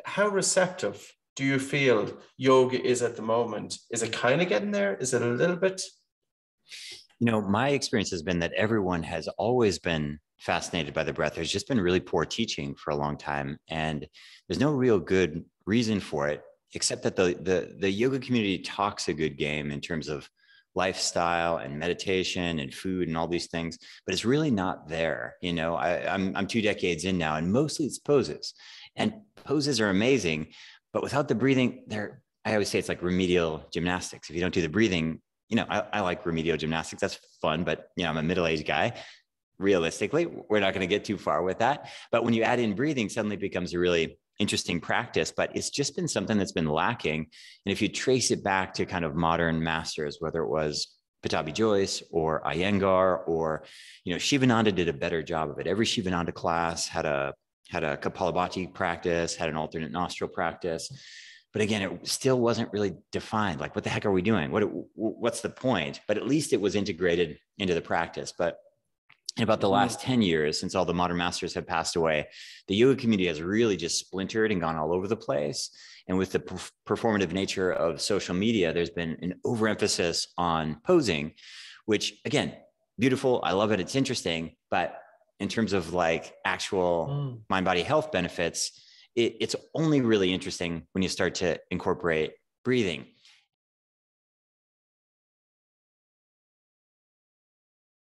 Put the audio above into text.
how receptive do you feel yoga is at the moment? Is it kind of getting there? Is it a little bit? My experience has been that everyone has always been fascinated by the breath. There's just been really poor teaching for a long time, and there's no real good reason for it, except that the yoga community talks a good game in terms of lifestyle and meditation and food and all these things, but it's really not there. I'm 2 decades in now, and mostly it's poses, and poses are amazing, but without the breathing, I always say it's like remedial gymnastics. If you don't do the breathing, I like remedial gymnastics. That's fun, but I'm a middle-aged guy. Realistically, we're not going to get too far with that. But when you add in breathing, suddenly it becomes a really interesting practice, but it's just been something that's been lacking. And if you trace it back to kind of modern masters, whether it was Patabi Joyce or Iyengar or, Shivananda did a better job of it. Every Shivananda class had a Kapalabhati practice, had an alternate nostril practice. But again, it still wasn't really defined. Like, what the heck are we doing? What's the point? But at least it was integrated into the practice. But in about the last 10 years, since all the modern masters have passed away, the yoga community has really just splintered and gone all over the place. And with the performative nature of social media, there's been an overemphasis on posing, which, again, beautiful. I love it. It's interesting. But in terms of like actual mind-body health benefits, it's only really interesting when you start to incorporate breathing.